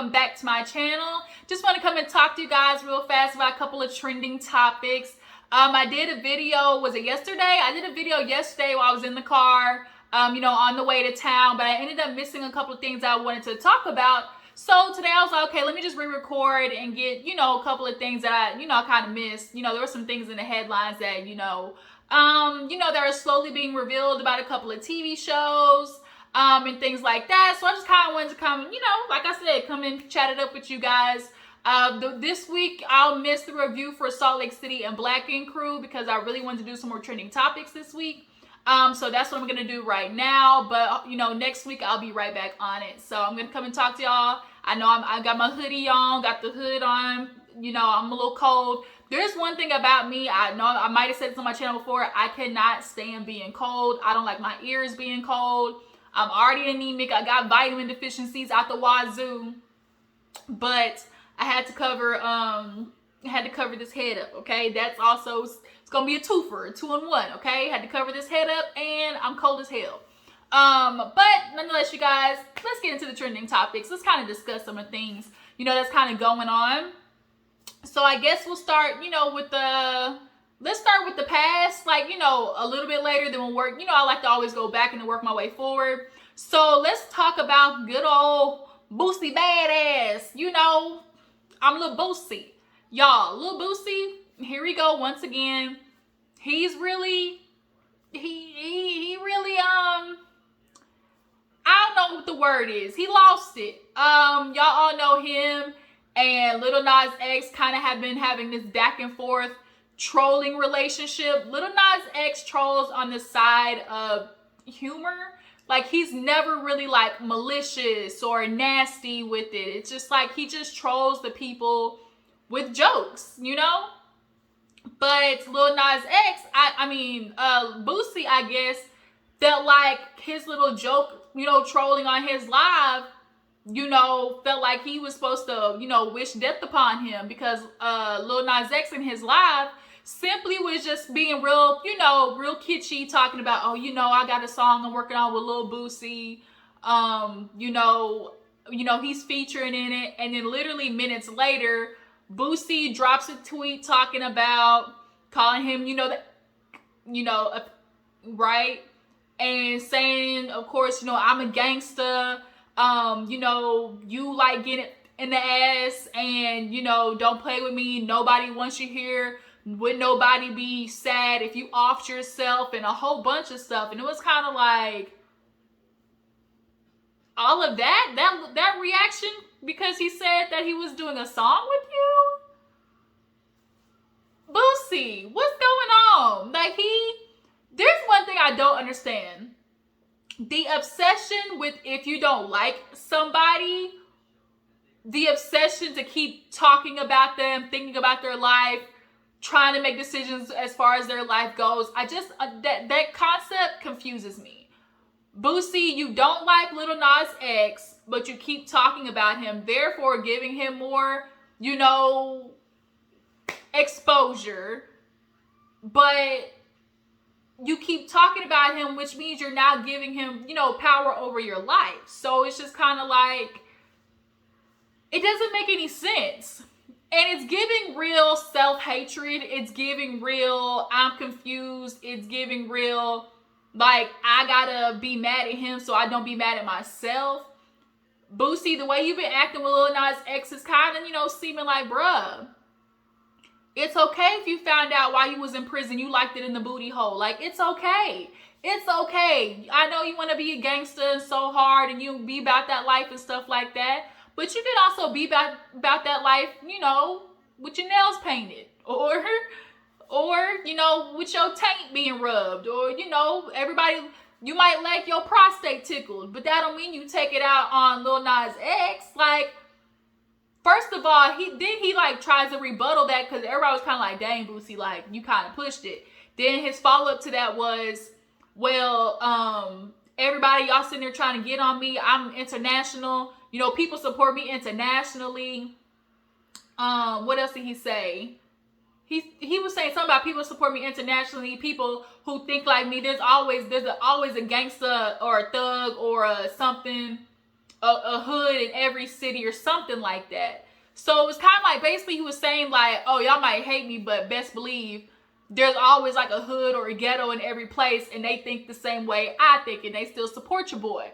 welcome back to my channel. Just want to come and talk to you guys real fast about a couple of trending topics. I did a video, was it yesterday? I did a video yesterday while I was in the car, on the way to town, but I ended up missing a couple of things I wanted to talk about. So today I was like, okay, let me just re-record and get, a couple of things that I kind of missed. There were some things in the headlines that, that are slowly being revealed about a couple of TV shows. And things like that. So I just kind of wanted to come, like I said, come and chat it up with you guys. This week, I'll miss the review for Salt Lake City and Black Ink Crew because I really wanted to do some more trending topics this week. So that's what I'm going to do right now. But, next week, I'll be right back on it. So I'm going to come and talk to y'all. I know I got my hoodie on, got the hood on. I'm a little cold. There's one thing about me. I know I might have said this on my channel before. I cannot stand being cold. I don't like my ears being cold. I'm already anemic. I got vitamin deficiencies out the wazoo, but I had to cover this head up. Okay, that's also, it's gonna be a twofer, a 2-in-1. Okay, had to cover this head up, and I'm cold as hell. But nonetheless, you guys, let's get into the trending topics. Let's kind of discuss some of the things that's kind of going on. So I guess we'll start, let's start with the past, a little bit later, then we'll work. I like to always go back and work my way forward. So let's talk about good old Boosie Badass. I'm Lil Boosie. Y'all, Lil Boosie, here we go once again. He's really, he really, I don't know what the word is. He lost it. Y'all all know him and Lil NasX kind of have been having this back and forth trolling relationship. Lil Nas X trolls on the side of humor. Like, he's never really malicious or nasty with it. It's just he just trolls the people with jokes, But Lil Nas X, Boosie, I guess, felt like his little joke, trolling on his live, felt like he was supposed to, wish death upon him because Lil Nas X in his live simply was just being real, real kitschy, talking about, I got a song I'm working on with Lil Boosie. He's featuring in it. And then literally minutes later, Boosie drops a tweet talking about calling him, right? And saying, of course, I'm a gangster. You like getting in the ass and, don't play with me. Nobody wants you here. Would nobody be sad if you offed yourself and a whole bunch of stuff. And it was kind of like all of that reaction because he said that he was doing a song with you. Boosie, what's going on? There's one thing I don't understand. The obsession with if you don't like somebody, the obsession to keep talking about them, thinking about their life, trying to make decisions as far as their life goes. That concept confuses me. Boosie, you don't like Lil Nas X, but you keep talking about him, therefore giving him more, exposure. But you keep talking about him, which means you're now giving him, power over your life. So it's just kind of it doesn't make any sense. And it's giving real self-hatred. It's giving real, I'm confused. It's giving real, I gotta be mad at him so I don't be mad at myself. Boosie, the way you've been acting with Lil Nas X is kind of, seeming like, bruh, it's okay if you found out while you was in prison you liked it in the booty hole. It's okay. It's okay. I know you want to be a gangster and so hard and you be about that life and stuff like that. But you can also be about that life, with your nails painted or with your taint being rubbed or, everybody, you might like your prostate tickled, but that don't mean you take it out on Lil Nas X. First of all, he tries to rebuttal that because everybody was kind of like, dang, Boosie, you kind of pushed it. Then his follow-up to that was, well, everybody, y'all sitting there trying to get on me. I'm international. People support me internationally. What else did he say? He was saying something about people support me internationally. People who think like me. There's always a gangster or a thug or something a hood in every city or something like that. So it was kind of like, basically he was saying like, oh, y'all might hate me, but best believe there's always like a hood or a ghetto in every place, and they think the same way I think, and they still support your boy.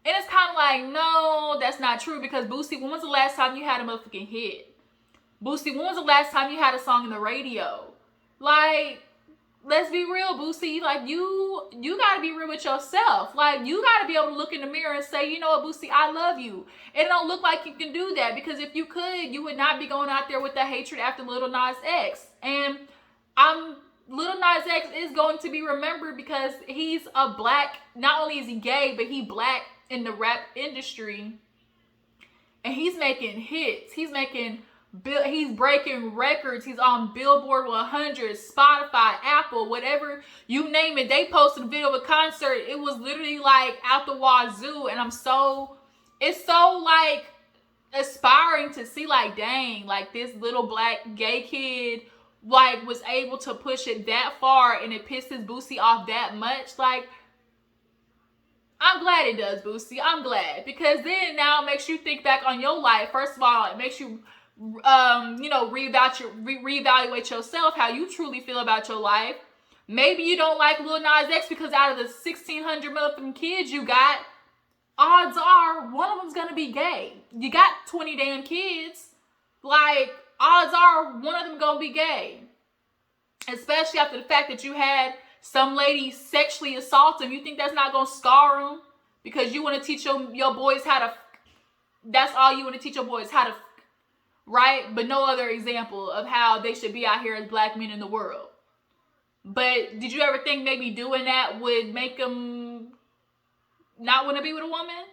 And it's kind of like, no, that's not true, because Boosie, when was the last time you had a motherfucking hit? Boosie, when was the last time you had a song in the radio? Like, let's be real, Boosie. Like, you got to be real with yourself. Like, you got to be able to look in the mirror and say, you know what, Boosie, I love you. It don't look like you can do that, because if you could, you would not be going out there with the hatred after Lil Nas X. And Lil Nas X is going to be remembered because he's a black, not only is he gay, but he black in the rap industry. And he's making hits. He's breaking records. He's on Billboard 100, Spotify, Apple, whatever you name it. They posted a video of a concert. It was literally like out the wazoo. And it's so like aspiring to see, like, dang, like this little black gay kid like was able to push it that far, and it pisses Boosie off that much. Like, I'm glad it does, Boosie. I'm glad, because then now it makes you think back on your life. First of all, it makes you reevaluate yourself, how you truly feel about your life. Maybe you don't like Lil Nas X because out of the 1,600 motherfucking kids you got, odds are one of them's gonna be gay. You got 20 damn kids. Like, odds are one of them gonna be gay. Especially after the fact that you had some lady sexually assault him. You think that's not gonna scar him? Because you want to teach your boys how to, that's all you want to teach your boys, how to, right? But no other example of how they should be out here as black men in the world. But did you ever think maybe doing that would make them not want to be with a woman?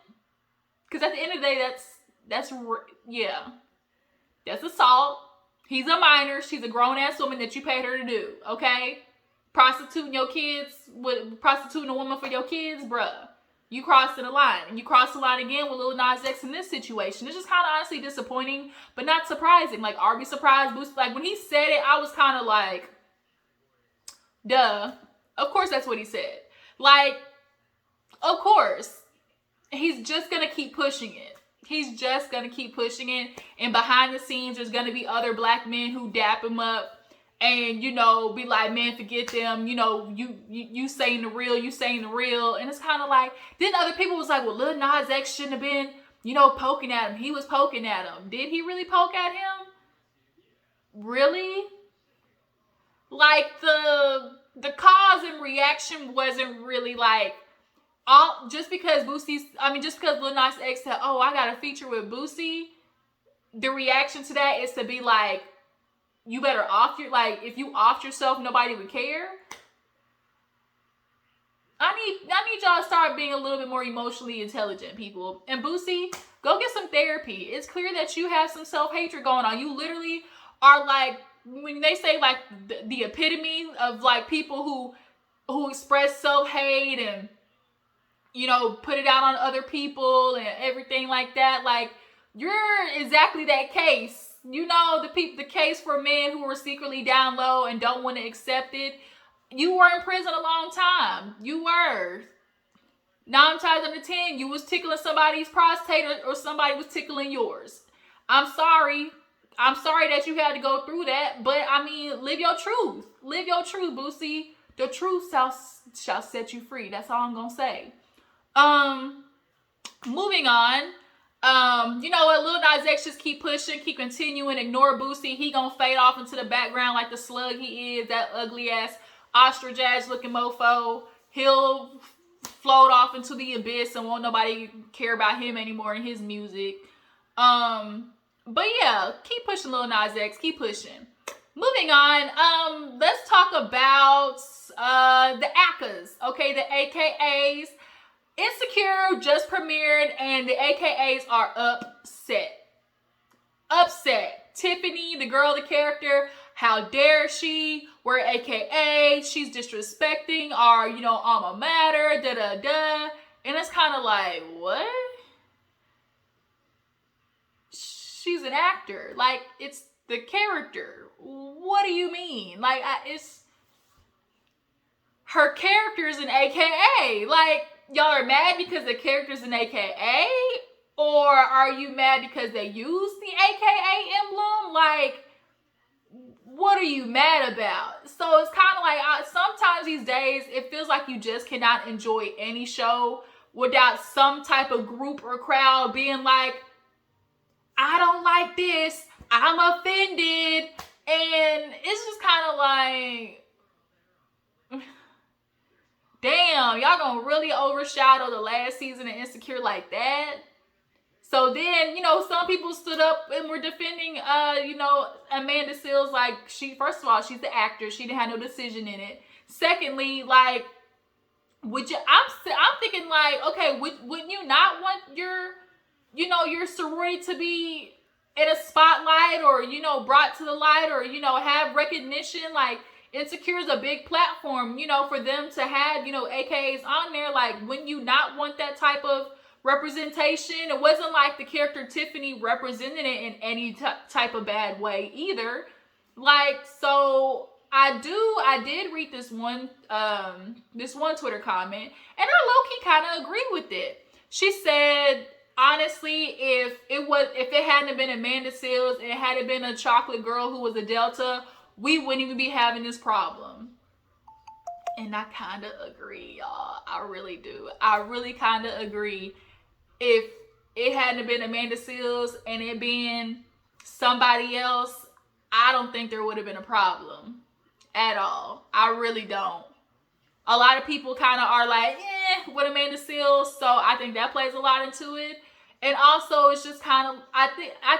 Because at the end of the day, that's assault. He's a minor. She's a grown-ass woman that you paid her to do, okay? Prostituting a woman for your kids, bruh. You crossed the line. And you crossed the line again with Lil Nas X in this situation. It's just kind of honestly disappointing, but not surprising. Like, are we surprised? Boosie, like, when he said it, I was kind of like, duh. Of course that's what he said. Like, of course. He's just going to keep pushing it. He's just going to keep pushing it. And behind the scenes, there's going to be other black men who dap him up and, you know, be like, man, forget them. You know, you saying the real, you saying the real. And it's kind of like, then other people was like, well, Lil Nas X shouldn't have been, you know, poking at him. He was poking at him. Did he really poke at him? Really? Like, the cause and reaction wasn't really like, just because Lil Nas X said, oh, I got a feature with Boosie, the reaction to that is to be like, you better if you offed yourself, nobody would care. I need y'all to start being a little bit more emotionally intelligent, people. And Boosie, go get some therapy. It's clear that you have some self-hatred going on. You literally are like, when they say like the epitome of like people who express self-hate and, you know, put it out on other people and everything like that. Like, you're exactly that case. You know, the case for men who were secretly down low and don't want to accept it. You were in prison a long time. You were. 9 times out of 10, you was tickling somebody's prostate or somebody was tickling yours. I'm sorry. I'm sorry that you had to go through that. But, I mean, live your truth. Live your truth, Boosie. The truth shall set you free. That's all I'm going to say. Moving on. You know what? Lil Nas X just keep pushing, keep continuing, ignore Boosie. He gonna fade off into the background like the slug he is, that ugly ass ostrich ass looking mofo. He'll float off into the abyss and won't nobody care about him anymore and his music. But yeah, keep pushing, Lil Nas X, keep pushing. Moving on, let's talk about the AKAs, okay, the AKAs. Insecure just premiered and the AKAs are upset. Upset. Tiffany, the girl, the character, how dare she? We're AKA, she's disrespecting our, you know, alma mater, da-da-da. And it's kind of like, what? She's an actor. Like, it's the character. What do you mean? Like, it's... Her character is an AKA. Like, y'all are mad because the character's an AKA? Or are you mad because they used the AKA emblem? Like, what are you mad about? So it's kind of like, sometimes these days, it feels like you just cannot enjoy any show without some type of group or crowd being like, I don't like this, I'm offended. And it's just kind of like, damn, y'all gonna really overshadow the last season of Insecure like that? So then, you know, some people stood up and were defending, you know, Amanda Seales. Like, first of all, she's the actor. She didn't have no decision in it. Secondly, like, I'm thinking like, okay, wouldn't you not want your, you know, your sorority to be in a spotlight or, you know, brought to the light or, you know, have recognition? Like, Insecure is a big platform, you know, for them to have, you know, AKAs on there. Like, wouldn't you not want that type of representation? It wasn't like the character Tiffany represented it in any type of bad way either. Like, so I did read this one Twitter comment, and I low-key kind of agree with it. She said, honestly, if it hadn't been Amanda Seales and it hadn't been a chocolate girl who was a Delta, we wouldn't even be having this problem. And I kind of agree, y'all. I really do. I really kind of agree. If it hadn't been Amanda Seales and it being somebody else, I don't think there would have been a problem at all. I really don't. A lot of people kind of are like, with Amanda Seales, so I think that plays a lot into it. And also, it's just kind of, I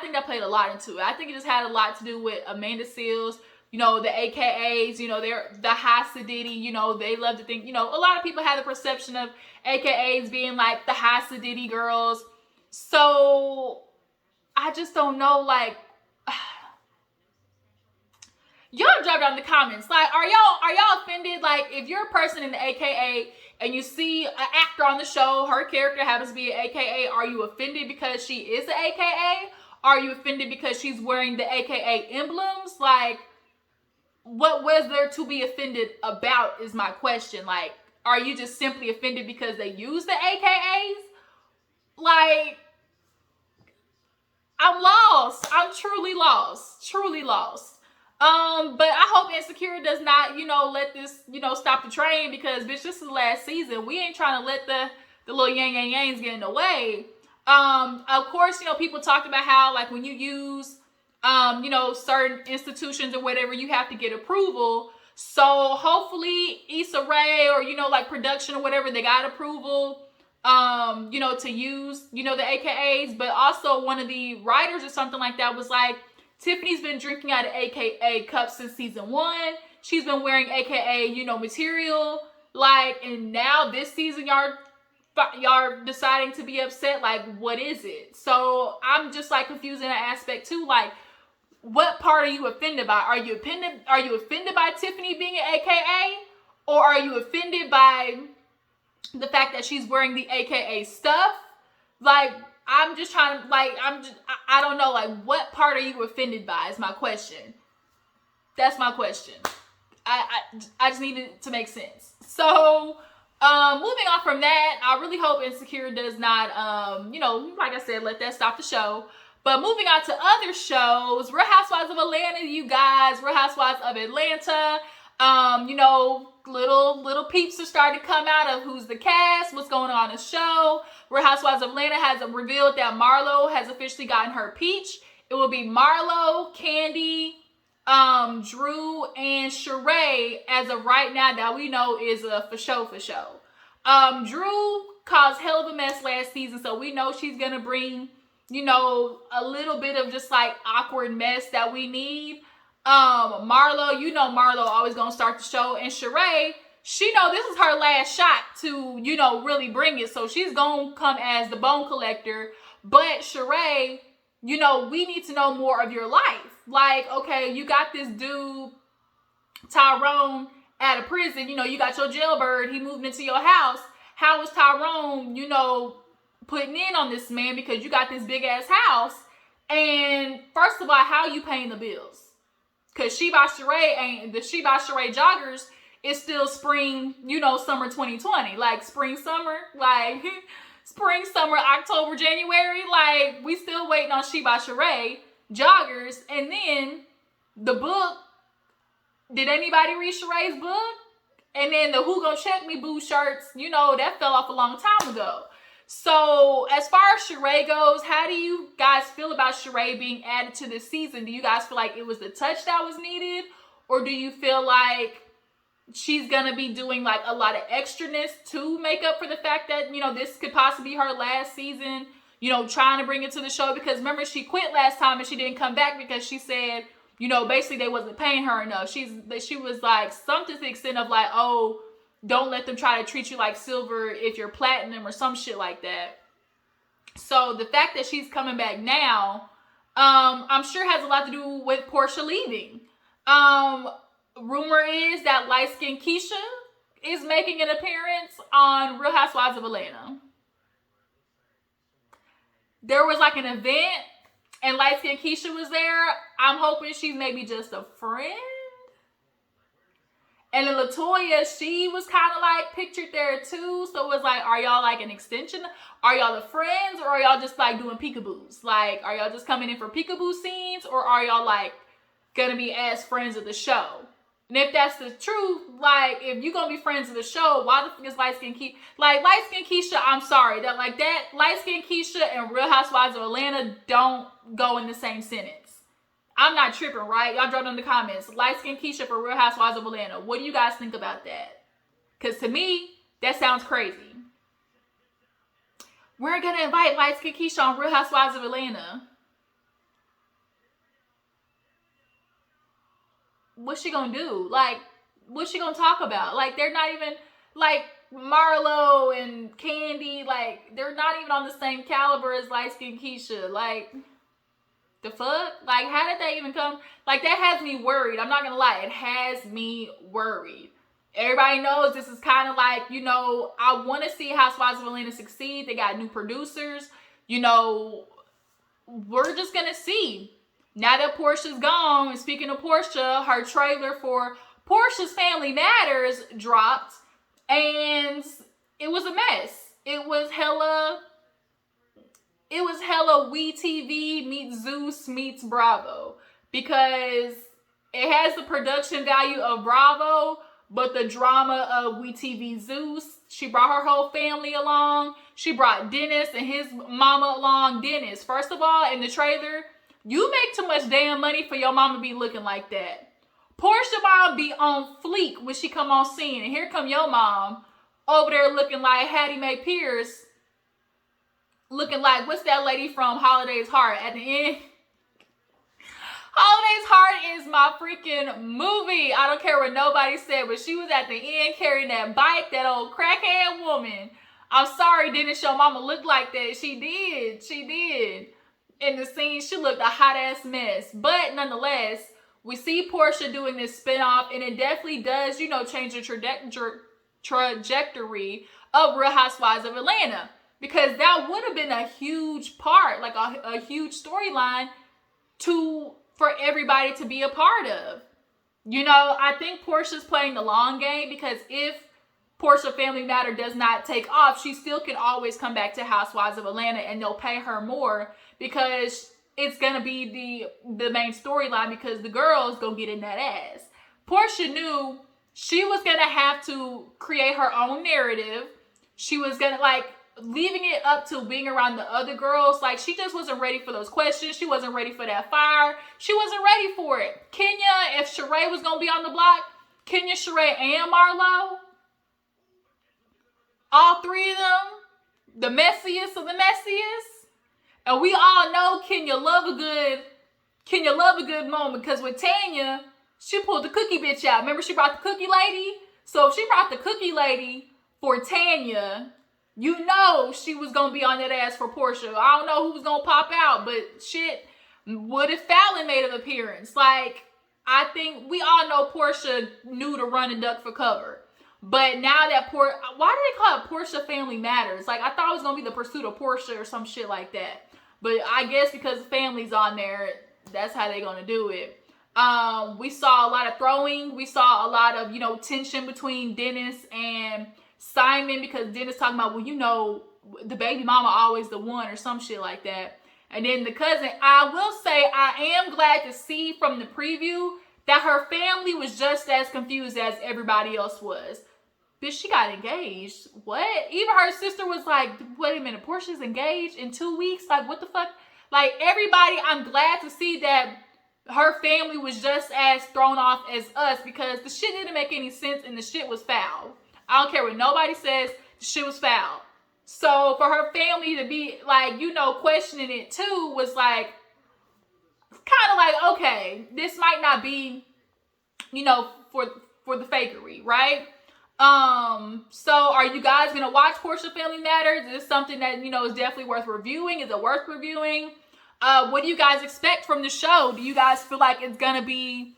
think that played a lot into it. I think it just had a lot to do with Amanda Seales, you know, the AKAs, you know, they're the high Sadiddy, you know, they love to think, you know, a lot of people have the perception of AKAs being like the high Sadiddy girls. So I just don't know, like, y'all drop down in the comments. Like, are y'all offended? Like, if you're a person in the AKA and you see an actor on the show, her character happens to be an AKA, are you offended because she is an AKA? Are you offended because she's wearing the AKA emblems? Like, what was there to be offended about is my question. Like, are you just simply offended because they use the AKAs? Like, I'm lost. I'm truly lost. Truly lost. But I hope Insecure does not, you know, let this, you know, stop the train, because, bitch, this is the last season. We ain't trying to let the little yang get in the way. Of course, you know, people talked about how, like, when you use, you know, certain institutions or whatever, you have to get approval. So hopefully Issa Rae or, you know, like production or whatever, they got approval, you know, to use, you know, the AKAs. But also one of the writers or something like that was like, Tiffany's been drinking out of AKA cups since season 1. She's been wearing AKA, you know, material. Like, and now this season, y'all deciding to be upset. Like, what is it? So I'm just like confused in that aspect too. Like, what part are you offended by? Are you offended by Tiffany being an AKA? Or are you offended by the fact that she's wearing the AKA stuff? Like, I'm just trying to, like, I don't know, like, what part are you offended by is my question. That's my question. I just need it to make sense. So, moving on from that, I really hope Insecure does not, you know, like I said, let that stop the show. But moving on to other shows, Real Housewives of Atlanta, you guys, Real Housewives of Atlanta, you know, little peeps are starting to come out of who's the cast, what's going on in the show. Real Housewives of Atlanta has revealed that Marlo has officially gotten her peach. It will be Marlo, Candy, Drew, and Sheree as of right now that we know is a for show. Drew caused hell of a mess last season, so we know she's gonna bring, you know, a little bit of just like awkward mess that we need. Marlo, you know, Marlo always gonna start the show, and Sheree, she know this is her last shot to, you know, really bring it, so she's gonna come as the bone collector. But Sheree, you know, we need to know more of your life. Like, okay, you got this dude Tyrone out of prison, you know, you got your jailbird, he moved into your house. How is Tyrone, you know, putting in on this man, because you got this big ass house? And first of all, how are you paying the bills? Because She by Sheree ain't, the She by Sheree joggers is still spring, you know, summer 2020, like spring, summer, like, spring, summer, October, January. Like, we still waiting on She by Sheree, Joggers. And then the book, did anybody read Sheree's book? And then the Who Gon' Check Me Boo shirts, you know, that fell off a long time ago. So as far as Sheree goes, how do you guys feel about Sheree being added to this season? Do you guys feel like it was the touch that was needed? Or do you feel like she's going to be doing like a lot of extraness to make up for the fact that, you know, this could possibly be her last season, you know, trying to bring it to the show? Because remember, she quit last time and she didn't come back because she said, you know, basically they wasn't paying her enough. She was like something to the extent of like, oh, don't let them try to treat you like silver if you're platinum or some shit like that. So the fact that she's coming back now, I'm sure has a lot to do with Porsha leaving. Rumor is that light-skinned Keisha is making an appearance on Real Housewives of Atlanta. There was like an event and light-skinned Keisha was there. I'm hoping she's maybe just a friend. And then LaToya, she was kind of like pictured there too. So it was like, are y'all like an extension? Are y'all the friends? Or are y'all just like doing peekaboos? Like, are y'all just coming in for peekaboo scenes? Or are y'all like gonna be as friends of the show? And if that's the truth, like, if you gonna be friends of the show, why the fuck is light-skinned Keisha? Like, light-skinned Keisha, I'm sorry. That light-skinned Keisha and Real Housewives of Atlanta don't go in the same sentence. I'm not tripping, right? Y'all drop in the comments. Light-skinned Keisha for Real Housewives of Atlanta. What do you guys think about that? Because to me, that sounds crazy. We're going to invite light-skinned Keisha on Real Housewives of Atlanta. What's she going to do? Like, what's she going to talk about? Like, they're not even, like, Marlo and Candy, like, they're not even on the same caliber as light-skinned Keisha. Like, the fuck? Like, how did that even come? Like, that has me worried. I'm not gonna lie. It has me worried. Everybody knows this is kind of like, you know, I want to see Housewives of Atlanta succeed. They got new producers. You know, we're just gonna see. Now that Porsha's gone, and speaking of Porsha, her trailer for Porsha's Family Matters dropped, and it was a mess. It was hella WeTV meets Zeus meets Bravo, because it has the production value of Bravo, but the drama of WeTV Zeus. She brought her whole family along. She brought Dennis and his mama along. Dennis, first of all, in the trailer, you make too much damn money for your mama be looking like that. Porsha mom be on fleek when she come on scene, and here come your mom over there looking like Hattie Mae Pierce. Looking like, what's that lady from Holiday's Heart at the end? Holiday's Heart is my freaking movie. I don't care what nobody said, but she was at the end carrying that bike, that old crackhead woman. I'm sorry, didn't your mama look like that? She did. She did. In the scene, she looked a hot ass mess. But nonetheless, we see Porsha doing this spinoff, and it definitely does, you know, change the trajectory of Real Housewives of Atlanta. Because that would have been a huge part, like a huge storyline for everybody to be a part of. You know, I think Porsha's playing the long game, because if Porsha Family Matter does not take off, she still can always come back to Housewives of Atlanta and they'll pay her more, because it's going to be the main storyline, because the girl's going to get in that ass. Porsha knew she was going to have to create her own narrative. She was going to, like, leaving it up to being around the other girls, like, she just wasn't ready for those questions. She wasn't ready for that fire. She wasn't ready for it. Kenya, if Sheree was gonna be on the block, Kenya, Sheree, and Marlo, all three of them, the messiest of the messiest. And we all know Kenya love a good moment, because with Tanya, she pulled the cookie bitch out. Remember, she brought the cookie lady? So if she brought the cookie lady for Tanya, you know she was going to be on that ass for Porsha. I don't know who was going to pop out, but shit, what if Fallon made an appearance? Like, I think we all know Porsha knew to run and duck for cover. But now that why do they call it Porsha Family Matters? Like, I thought it was going to be the pursuit of Porsha or some shit like that. But I guess because the family's on there, that's how they're going to do it. We saw a lot of throwing. We saw a lot of, you know, tension between Dennis and Simon, because Dennis talking about, well, you know, the baby mama always the one or some shit like that. And then the cousin, I will say I am glad to see from the preview that her family was just as confused as everybody else was. Bitch, she got engaged. What? Even her sister was like, wait a minute, Porsha's engaged in 2 weeks? Like, what the fuck? Like, everybody, I'm glad to see that her family was just as thrown off as us, because the shit didn't make any sense and the shit was foul. I don't care what nobody says, the shit was foul. So for her family to be like, you know, questioning it too was like, kind of like, okay, this might not be, you know, for the fakery, right? So are you guys gonna watch Porsha Family Matters? Is this something that, you know, is definitely worth reviewing? Is it worth reviewing? What do you guys expect from the show? Do you guys feel like it's gonna be,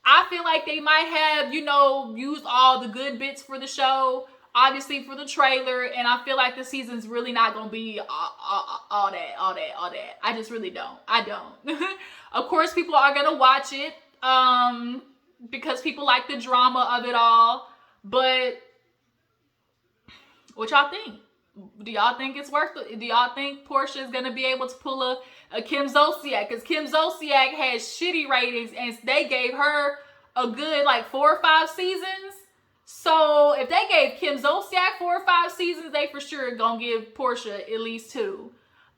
I feel like they might have, you know, used all the good bits for the show, obviously for the trailer, and I feel like the season's really not gonna be all that. I just really don't. I don't. Of course, people are gonna watch it, because people like the drama of it all. But what y'all think? Do y'all think it's worth it? Do y'all think Porsha is gonna be able to pull a Kim Zolciak? Because Kim Zolciak has shitty ratings, and they gave her a good like 4 or 5 seasons. So if they gave Kim Zolciak 4 or 5 seasons, they for sure gonna give Porsha at least 2.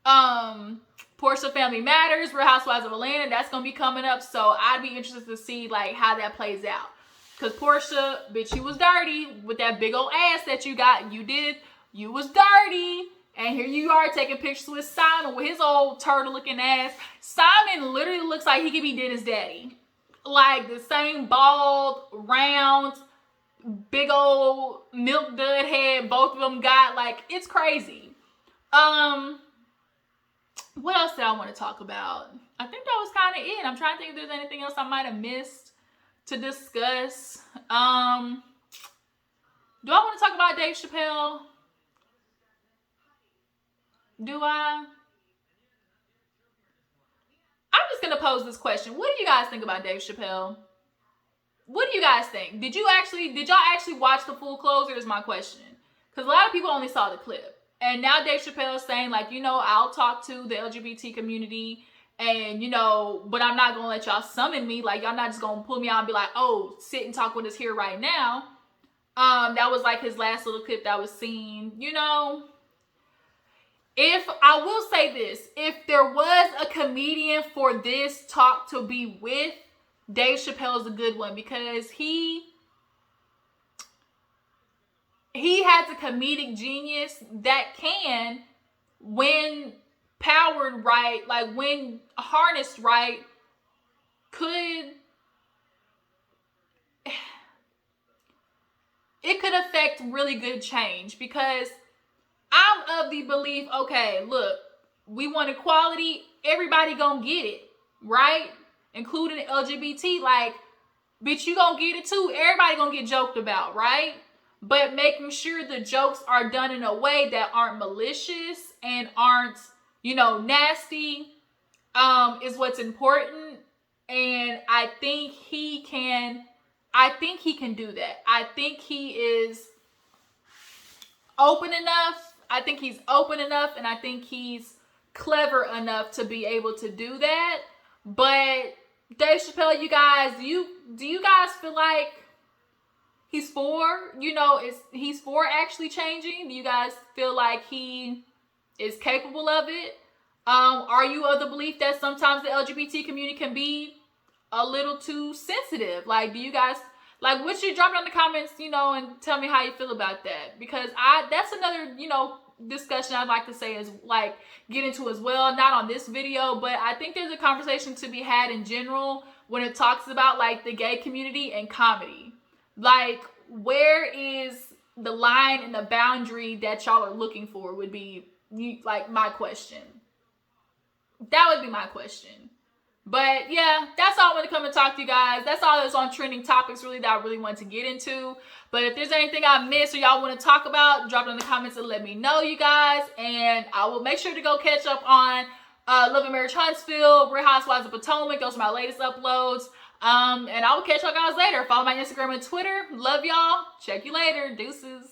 Porsha Family Matters, Real Housewives of Atlanta, that's gonna be coming up. So I'd be interested to see like how that plays out. Because Porsha, bitch, you was dirty with that big old ass that you got. You was dirty. And here you are taking pictures with Simon with his old turtle looking ass. Simon literally looks like he could be Dennis' daddy. Like the same bald, round, big old milk dud head both of them got. Like, it's crazy. What else did I want to talk about? I think that was kind of it. I'm trying to think if there's anything else I might have missed to discuss. Do I want to talk about Dave Chappelle? Do I? I'm just gonna pose this question. What do you guys think about Dave Chappelle? What do you guys think? Did y'all actually watch the full closer is my question. Because a lot of people only saw the clip. And now Dave Chappelle is saying, like, you know, I'll talk to the LGBT community, and, you know, but I'm not going to let y'all summon me. Like, y'all not just going to pull me out and be like, oh, sit and talk with us here right now. That was like his last little clip that was seen. You know, if I will say this, if there was a comedian for this talk to be with, Dave Chappelle is a good one, because he has a comedic genius that can, when powered right, like when harnessed right, it could affect really good change. Because I'm of the belief, okay, look, we want equality, everybody gonna get it, right? Including LGBT, like, bitch, you gonna get it too. Everybody gonna get joked about, right? But making sure the jokes are done in a way that aren't malicious and aren't, you know, nasty, is what's important. And I think he can do that. I think he is open enough. I think he's open enough, and I think he's clever enough to be able to do that. But Dave Chappelle, you guys, do you guys feel like he's he's for actually changing? Do you guys feel like he is capable of it? Are you of the belief that sometimes the LGBT community can be a little too sensitive? Like, do you guys, like, what you drop down in the comments, you know, and tell me how you feel about that? Because that's another, you know, discussion I'd like to say is like get into as well. Not on this video, but I think there's a conversation to be had in general when it talks about like the gay community and comedy. Like, where is the line and the boundary that y'all are looking for would be like my question. That would be my question. But yeah, that's all I want to come and talk to you guys. That's all that's on trending topics really that I really want to get into. But if there's anything I missed or y'all want to talk about, drop it in the comments and let me know, you guys. And I will make sure to go catch up on Love and Marriage Huntsville, Real Housewives of Potomac. Those are my latest uploads. And I will catch y'all guys later. Follow my Instagram and Twitter. Love y'all. Check you later. Deuces.